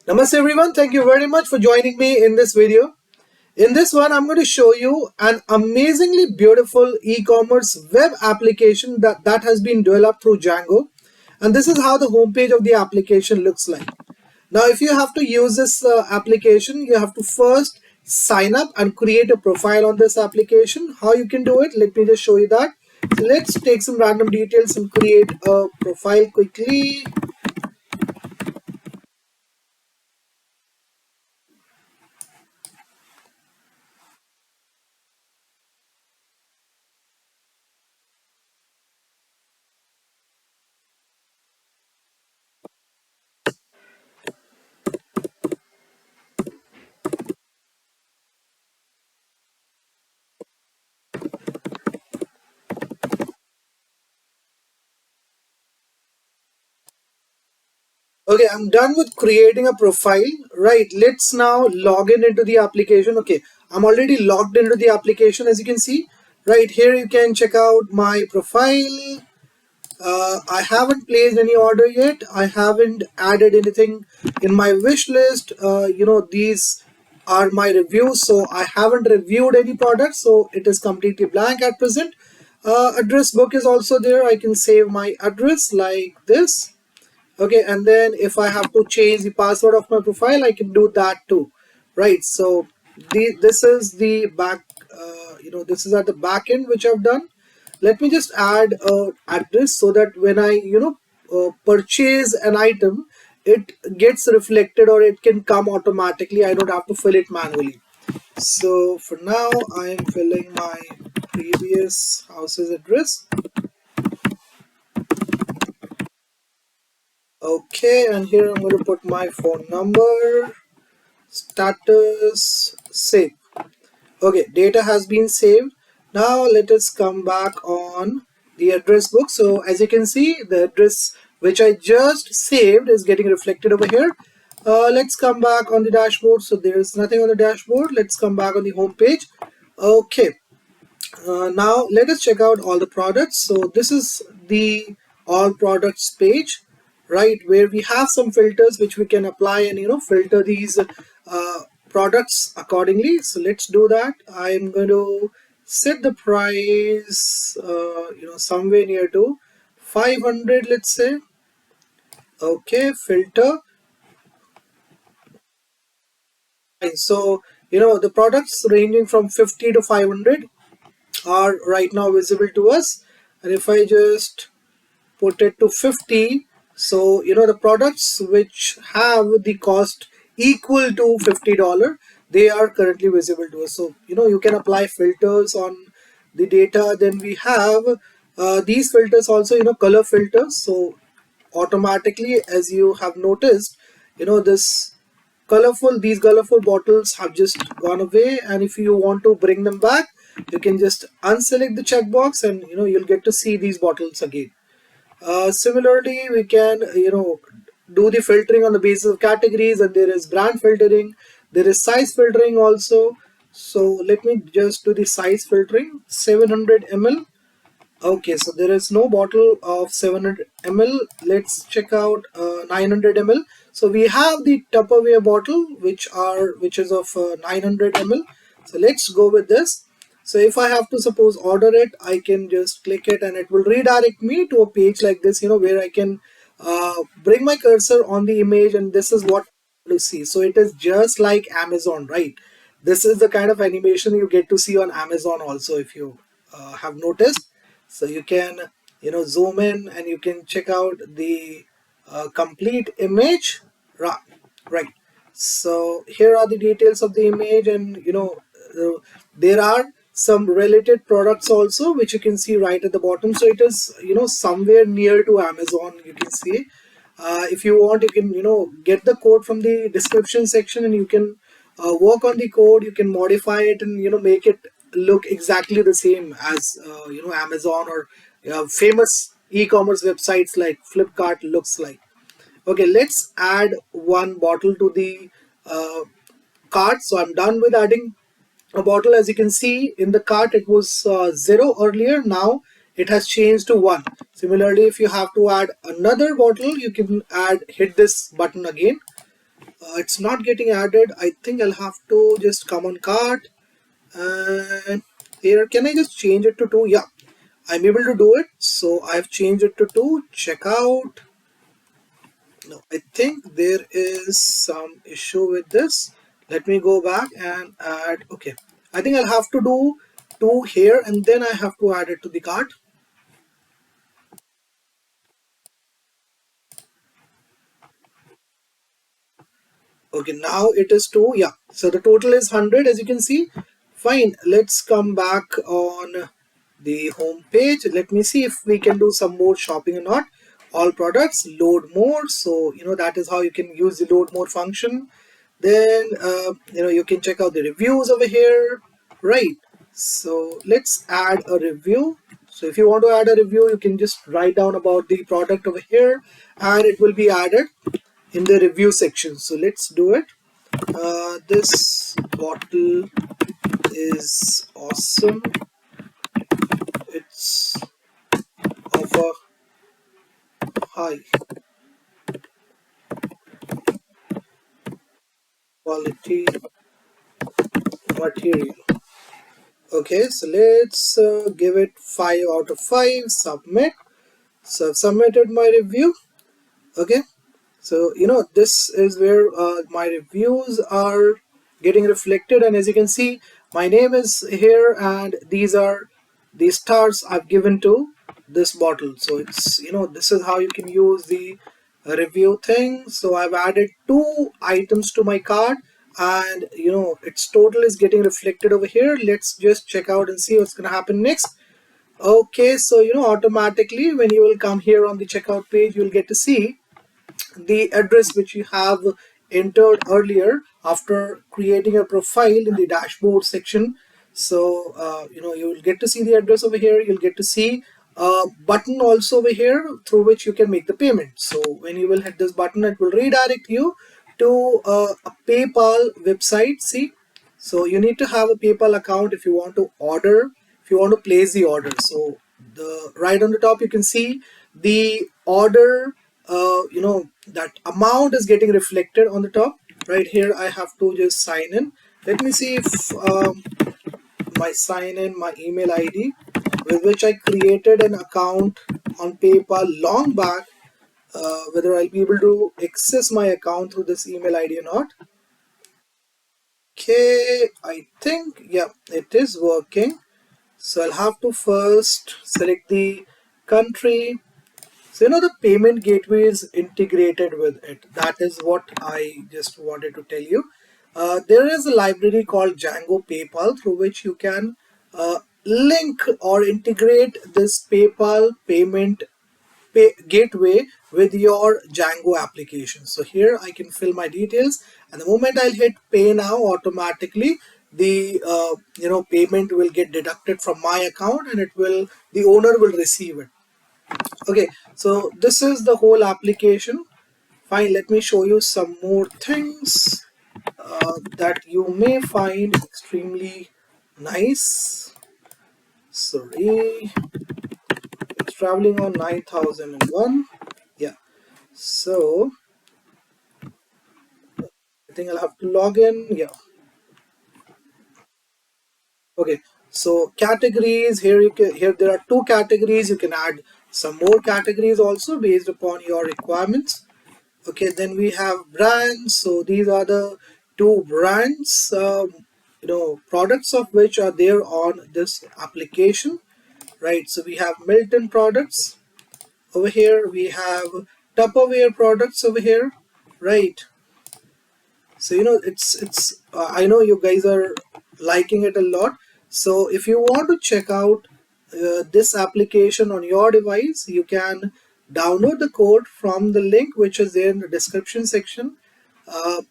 Namaste everyone, thank you very much for joining me in this video. In this one, I'm going to show you an amazingly beautiful e-commerce web application that has been developed through Django. And this is how the homepage of the application looks like. Now, if you have to use this application, you have to first sign up and create a profile on this application. How you can do it, let me just show you that. So let's take some random details and create a profile quickly. Okay, I'm done with creating a profile. Right, let's now log in into the application. Okay, I'm already logged into the application as you can see. Right here, you can check out my profile. I haven't placed any order yet. I haven't added anything in my wish list. These are my reviews, so I haven't reviewed any products, so it is completely blank at present. Address book is also there. I can save my address like this. Okay, and then if I have to change the password of my profile, I can do that too. Right, so this is the back, this is at the back end which I've done. Let me just add a address so that when I purchase an item, it gets reflected or it can come automatically. I don't have to fill it manually. So for now I am filling my previous house's address. Okay, and here I'm going to put my phone number. Status save. Okay, data has been saved. Now let us come back on the address book. So as you can see, the address which I just saved is getting reflected over here. Let's come back on the dashboard. So there is nothing on the dashboard. Let's come back on the home page. Okay, now let us check out all the products. So this is the all products page, right, where we have some filters which we can apply and filter these products accordingly. So let's do that. I'm going to set the price somewhere near to 500, let's say. Okay, filter. So the products ranging from 50 to 500 are right now visible to us, and if I just put it to 50, so the products which have the cost equal to $50, they are currently visible to us. So you can apply filters on the data. Then we have these filters also, color filters. So automatically, as you have noticed, this these colorful bottles have just gone away, and if you want to bring them back, you can just unselect the checkbox and you'll get to see these bottles again. Similarly, we can do the filtering on the basis of categories, and there is brand filtering, there is size filtering also. So let me just do the size filtering. 700 ml. Okay, so there is no bottle of 700 ml. Let's check out 900 ml. So we have the Tupperware bottle which is of 900 ml. So let's go with this. So if I have to suppose order it, I can just click it and it will redirect me to a page like this, where I can bring my cursor on the image, and this is what to see. So it is just like Amazon, right? This is the kind of animation you get to see on Amazon also, if you have noticed. So you can zoom in and you can check out the complete image. Right, so here are the details of the image, and there are some related products also which you can see right at the bottom. So it is somewhere near to Amazon, you can see. If you want, you can get the code from the description section, and you can work on the code. You can modify it and make it look exactly the same as Amazon or famous e-commerce websites like Flipkart looks like. Okay, let's add one bottle to the cart. So I'm done with adding a bottle. As you can see in the cart, it was 0 earlier. Now it has changed to 1. Similarly, if you have to add another bottle, you can hit this button again. It's not getting added. I think I'll have to just come on cart, and here can I just change it to 2? Yeah, I'm able to do it. So I've changed it to 2. Checkout. No, I think there is some issue with this. Let me go back and add. Okay, I think I'll have to do 2 here, and then I have to add it to the cart. Okay, now it is 2. Yeah, so the total is 100, as you can see. Fine, let's come back on the home page. Let me see if we can do some more shopping or not. All products, load more. So that is how you can use the load more function. Then you can check out the reviews over here, right? So let's add a review. So if you want to add a review, you can just write down about the product over here, and it will be added in the review section. So let's do it. This bottle is awesome. It's of a high quality material. Okay, so let's give it 5 out of 5. Submit. So I've submitted my review. Okay, so this is where my reviews are getting reflected, and as you can see, my name is here, and these are the stars I've given to this bottle. So it's this is how you can use the review thing. So I've added 2 items to my cart, and its total is getting reflected over here. Let's just check out and see what's going to happen next. Okay, so automatically when you will come here on the checkout page, you'll get to see the address which you have entered earlier after creating a profile in the dashboard section. So you will get to see the address over here. You'll get to see a button also over here through which you can make the payment. So when you will hit this button, it will redirect you to a PayPal website. See, so you need to have a PayPal account if you want to order, if you want to place the order. So the right on the top you can see the order, that amount is getting reflected on the top. Right here I have to just sign in. Let me see if my sign in, my email ID with which I created an account on PayPal long back, whether I'll be able to access my account through this email ID or not. Okay, I think, yeah, it is working. So I'll have to first select the country. So the payment gateway is integrated with it. That is what I just wanted to tell you. There is a library called Django PayPal through which you can link or integrate this PayPal payment gateway with your Django application. So here I can fill my details, and the moment I'll hit pay now, automatically the payment will get deducted from my account, and the owner will receive it. Okay, so this is the whole application. Fine, let me show you some more things that you may find extremely nice. Sorry, it's traveling on 9001. Yeah, so I think I'll have to log in. Yeah, okay. So categories, here there are 2 categories. You can add some more categories also based upon your requirements. Okay, then we have brands. So these are the 2 brands, products of which are there on this application, right? So we have Milton products over here. We have Tupperware products over here, right? So it's I know you guys are liking it a lot. So if you want to check out this application on your device, you can download the code from the link which is there in the description section. uh,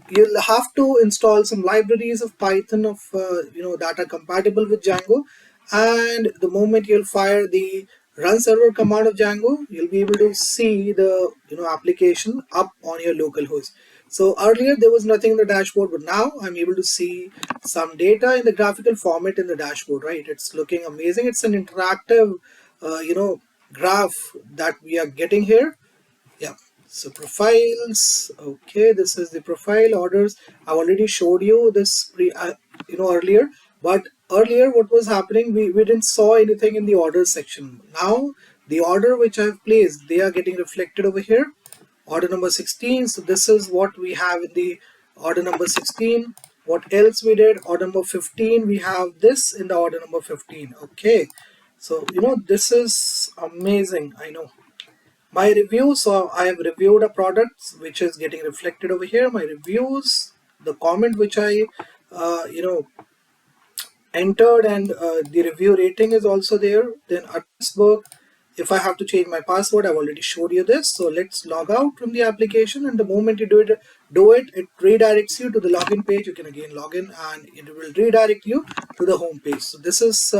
you'll have to install some libraries of Python of that are compatible with Django, and the moment you'll fire the run server command of Django, you'll be able to see the application up on your local host. So earlier there was nothing in the dashboard, but now I'm able to see some data in the graphical format in the dashboard. Right, it's looking amazing. It's an interactive graph that we are getting here. Yeah. So profiles, okay, this is the profile orders. I already showed you this earlier, but earlier what was happening, we didn't saw anything in the orders section. Now the order which I've placed, they are getting reflected over here. Order number 16. So this is what we have in the order number 16. What else we did? Order number 15, we have this in the order number 15. Okay, so this is amazing. I know my reviews. So I have reviewed a product which is getting reflected over here. My reviews, the comment which I entered, and the review rating is also there. Then address book, if I have to change my password, I've already showed you this. So let's log out from the application, and the moment you it redirects you to the login page. You can again log in and it will redirect you to the home page. So this is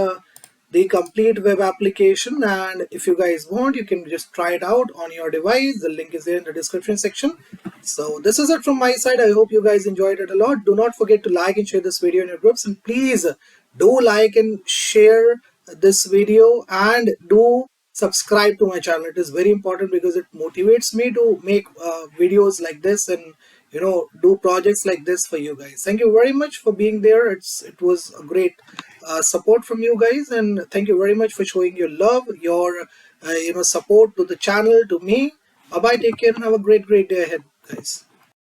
the complete web application, and if you guys want, you can just try it out on your device. The link is there in the description section. So this is it from my side. I hope you guys enjoyed it a lot. Do not forget to like and share this video in your groups, and please do like and share this video, and do subscribe to my channel. It is very important because it motivates me to make videos like this, and do projects like this for you guys. Thank you very much for being there. It was a great support from you guys, and thank you very much for showing your love, your support to the channel, to me. Bye bye, take care, and have a great day ahead, guys.